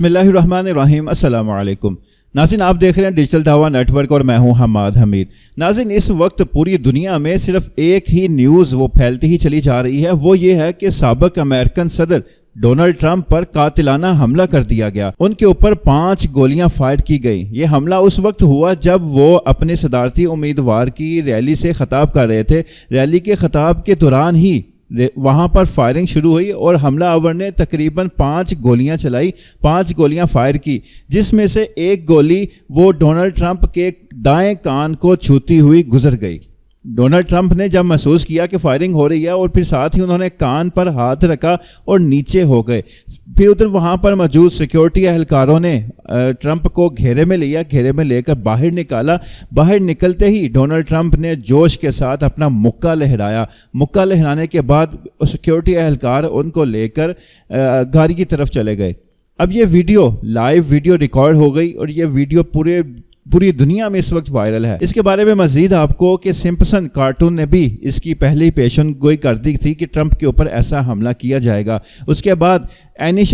بسم اللہ الرحمن الرحیم، السلام علیکم ناظرین، آپ دیکھ رہے ہیں ڈیجیٹل دعویٰ نیٹ ورک اور میں ہوں حماد حمید۔ ناظرین، اس وقت پوری دنیا میں صرف ایک ہی نیوز وہ پھیلتی ہی چلی جا رہی ہے، وہ یہ ہے کہ سابق امریکن صدر ڈونلڈ ٹرمپ پر قاتلانہ حملہ کر دیا گیا، ان کے اوپر 5 گولیاں فائر کی گئیں۔ یہ حملہ اس وقت ہوا جب وہ اپنے صدارتی امیدوار کی ریلی سے خطاب کر رہے تھے۔ ریلی کے خطاب کے دوران ہی وہاں پر فائرنگ شروع ہوئی اور حملہ آور نے تقریباً 5 گولیاں چلائی، 5 گولیاں فائر کی، جس میں سے ایک گولی وہ ڈونلڈ ٹرمپ کے دائیں کان کو چھوتی ہوئی گزر گئی۔ ڈونلڈ ٹرمپ نے جب محسوس کیا کہ فائرنگ ہو رہی ہے اور پھر ساتھ ہی انہوں نے کان پر ہاتھ رکھا اور نیچے ہو گئے۔ پھر ادھر وہاں پر موجود سیکیورٹی اہلکاروں نے ٹرمپ کو گھیرے میں لیا، گھیرے میں لے کر باہر نکالا۔ باہر نکلتے ہی ڈونلڈ ٹرمپ نے جوش کے ساتھ اپنا مکہ لہرایا۔ مکہ لہرانے کے بعد سیکیورٹی اہلکار ان کو لے کر گاڑی کی طرف چلے گئے۔ اب یہ ویڈیو لائیو ویڈیو ریکارڈ ہو گئی اور یہ ویڈیو پوری دنیا میں اس وقت وائرل ہے۔ اس کے بارے میں مزید آپ کو کہ سمپسن کارٹون نے بھی اس کی پہلی پیشن گوئی کر دی تھی کہ ٹرمپ کے اوپر ایسا حملہ کیا جائے گا۔ اس کے بعد عینی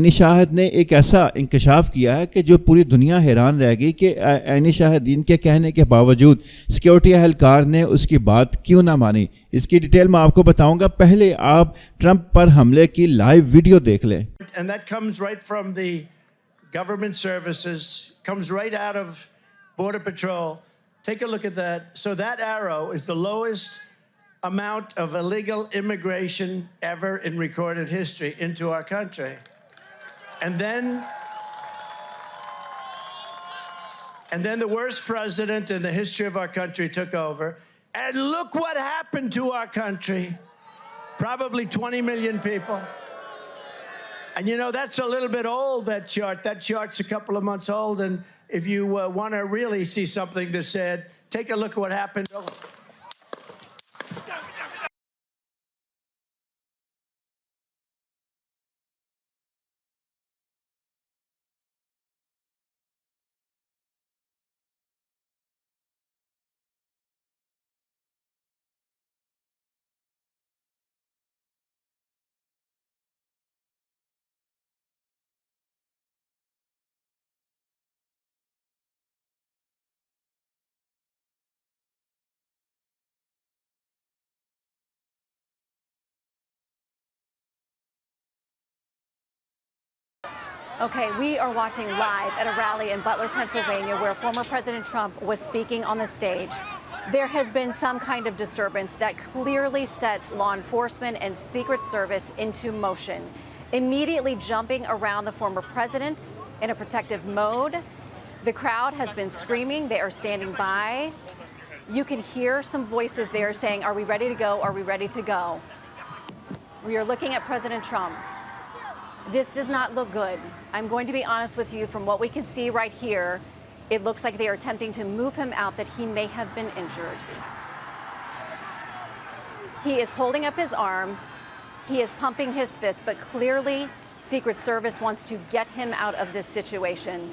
شاہد نے ایک ایسا انکشاف کیا ہے کہ جو پوری دنیا حیران رہ گئی کہ عینی شاہدین کے کہنے کے باوجود سیکیورٹی اہلکار نے اس کی بات کیوں نہ مانی۔ اس کی ڈیٹیل میں آپ کو بتاؤں گا، پہلے آپ ٹرمپ پر حملے کی لائیو ویڈیو دیکھ لیں۔ And that comes right from the government services, comes right out of Border Patrol. Take a look at that. So that arrow is the lowest amount of illegal immigration ever in recorded history into our country. And then the worst president in the history of our country took over. And look what happened to our country. Probably 20 million people. And you know, that's a little bit old, that chart. That chart's a couple of months old. And if you want to really see something that's said, take a look at what happened. Okay, we are watching live at a rally in Butler, Pennsylvania, where former President Trump was speaking on the stage. There has been some kind of disturbance that clearly sets law enforcement and Secret Service into motion, immediately jumping around the former president in a protective mode. The crowd has been screaming. They are standing by. You can hear some voices there saying, "Are we ready to go? Are we ready to go?" We are looking at President Trump. This does not look good. I'm going to be honest with you. From what we can see right here, it looks like they are attempting to move him out, that he may have been injured. He is holding up his arm. He is pumping his fist, but clearly Secret Service wants to get him out of this situation.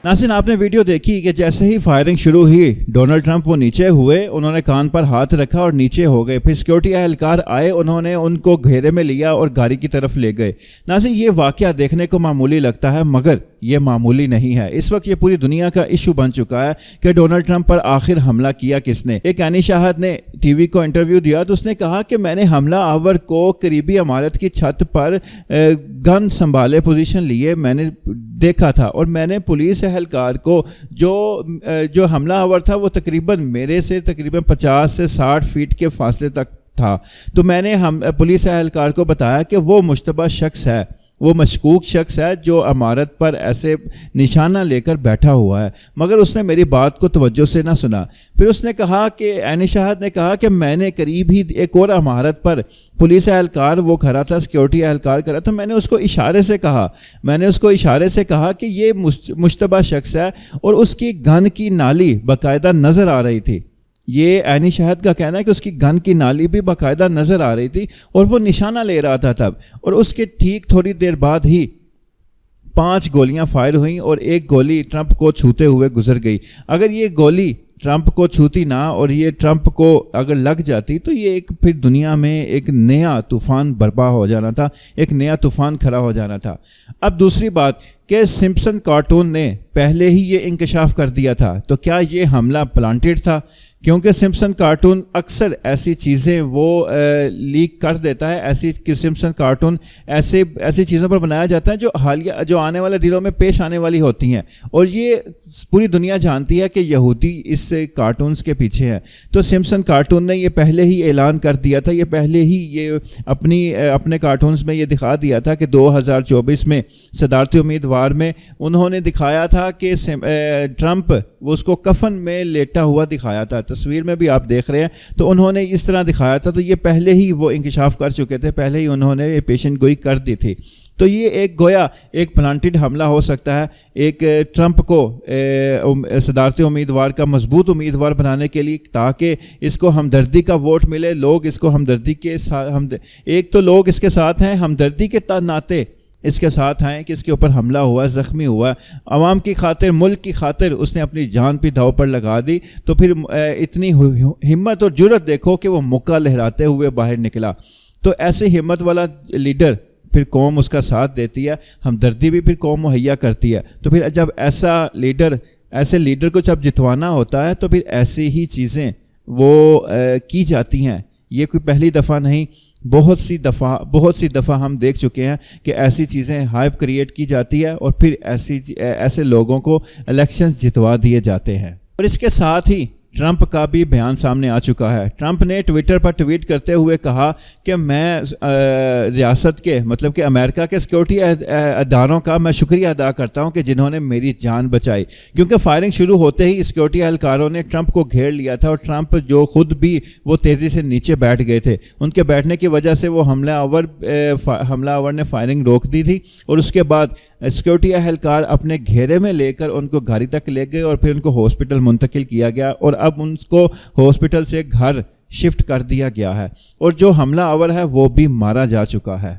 ناظرین، آپ نے video دیکھی کہ جیسے ہی firing شروع ہوئی، Donald Trump وہ نیچے ہوئے، انہوں نے کان پر ہاتھ رکھا اور نیچے ہو گئے۔ پھر سیکیورٹی اہلکار آئے، انہوں نے ان کو گھیرے میں لیا اور گاڑی کی طرف لے گئے۔ ناظرین، یہ واقعہ دیکھنے کو معمولی لگتا ہے، مگر یہ معمولی نہیں ہے۔ اس وقت یہ پوری دنیا کا ایشو بن چکا ہے کہ ڈونلڈ ٹرمپ پر آخر حملہ کیا کس نے۔ ایک عینی شاہد نے ٹی وی کو انٹرویو دیا تو اس نے کہا کہ میں نے حملہ آور کو قریبی عمارت کی چھت پر گن سنبھالے پوزیشن لیے میں نے دیکھا تھا، اور میں نے پولیس اہلکار کو جو حملہ آور تھا وہ تقریباً میرے سے تقریباً 50 سے 60 فیٹ کے فاصلے تک تھا، تو میں نے پولیس اہلکار کو بتایا کہ وہ مشتبہ شخص ہے، وہ مشکوک شخص ہے جو عمارت پر ایسے نشانہ لے کر بیٹھا ہوا ہے، مگر اس نے میری بات کو توجہ سے نہ سنا۔ پھر اس نے کہا کہ عینی شاہد نے کہا کہ میں نے قریب ہی ایک اور عمارت پر پولیس اہلکار وہ کھڑا تھا، سیکیورٹی اہلکار کھڑا تھا، میں نے اس کو اشارے سے کہا کہ یہ مشتبہ شخص ہے، اور اس کی گن کی نالی باقاعدہ نظر آ رہی تھی۔ یہ عینی شاہد کا کہنا ہے کہ اس کی گن کی نالی بھی باقاعدہ نظر آ رہی تھی اور وہ نشانہ لے رہا تھا تب، اور اس کے ٹھیک تھوڑی دیر بعد ہی 5 گولیاں فائر ہوئیں اور ایک گولی ٹرمپ کو چھوتے ہوئے گزر گئی۔ اگر یہ گولی ٹرمپ کو چھوتی نہ اور یہ ٹرمپ کو اگر لگ جاتی تو یہ ایک پھر دنیا میں ایک نیا طوفان برپا ہو جانا تھا, ایک نیا طوفان کھڑا ہو جانا تھا. اب دوسری بات کہ سمپسن کارٹون نے پہلے ہی یہ انکشاف کر دیا تھا, تو کیا یہ حملہ پلانٹڈ تھا؟ کیونکہ سمپسن کارٹون اکثر ایسی چیزیں وہ لیک کر دیتا ہے, سمپسن کارٹون ایسی چیزوں پر بنایا جاتا ہے جو حالیہ جو آنے والے دنوں میں پیش آنے والی ہوتی ہیں, اور یہ پوری دنیا جانتی ہے کہ یہودی اس کارٹونز کے پیچھے ہیں. تو سمپسن کارٹون نے یہ پہلے ہی اعلان کر دیا تھا, یہ پہلے ہی یہ اپنے کارٹونز میں یہ دکھا دیا تھا کہ 2024 میں صدارتی امیدوار میں انہوں نے دکھایا تھا کہ ٹرمپ وہ اس کو کفن میں لیٹا ہوا دکھایا تھا, تصویر میں بھی آپ دیکھ رہے ہیں, تو انہوں نے اس طرح دکھایا تھا. تو یہ پہلے ہی وہ انکشاف کر چکے تھے, پہلے ہی انہوں نے پیشن گوئی کر دی تھی. تو یہ ایک گویا ایک پلانٹڈ حملہ ہو سکتا ہے ایک ٹرمپ کو صدارتی امیدوار کا مضبوط امیدوار بنانے کے لیے, تاکہ اس کو ہمدردی کا ووٹ ملے. لوگ اس کو ہمدردی کے ساتھ, ایک تو لوگ اس کے ساتھ ہیں ہمدردی کے ناطے اس کے ساتھ آئیں کہ اس کے اوپر حملہ ہوا, زخمی ہوا, عوام کی خاطر, ملک کی خاطر اس نے اپنی جان بھی داؤ پر لگا دی. تو پھر اتنی ہمت اور جرت دیکھو کہ وہ مکہ لہراتے ہوئے باہر نکلا. تو ایسے ہمت والا لیڈر پھر قوم اس کا ساتھ دیتی ہے, ہمدردی بھی پھر قوم مہیا کرتی ہے. تو پھر جب ایسے لیڈر کو جب جتوانا ہوتا ہے تو پھر ایسی ہی چیزیں وہ کی جاتی ہیں. یہ کوئی پہلی دفعہ نہیں, بہت سی دفعہ ہم دیکھ چکے ہیں کہ ایسی چیزیں ہائپ کریٹ کی جاتی ہے اور پھر ایسے لوگوں کو الیکشنز جتوا دیے جاتے ہیں. اور اس کے ساتھ ہی ٹرمپ کا بھی بیان سامنے آ چکا ہے. ٹرمپ نے ٹویٹر پر ٹویٹ کرتے ہوئے کہا کہ میں ریاست کے مطلب کہ امریکہ کے سیکورٹی اداروں کا میں شکریہ ادا کرتا ہوں کہ جنہوں نے میری جان بچائی, کیونکہ فائرنگ شروع ہوتے ہی سیکورٹی اہلکاروں نے ٹرمپ کو گھیر لیا تھا, اور ٹرمپ جو خود بھی وہ تیزی سے نیچے بیٹھ گئے تھے. ان کے بیٹھنے کی وجہ سے وہ حملہ آور نے فائرنگ روک دی تھی, اور اس کے بعد سیکورٹی اہلکار اپنے گھیرے میں لے کر ان کو گاڑی تک لے گئے اور پھر ان کو ہاسپٹل منتقل کیا گیا, اور اب ان کو ہاسپٹل سے گھر شفٹ کر دیا گیا ہے, اور جو حملہ آور ہے وہ بھی مارا جا چکا ہے.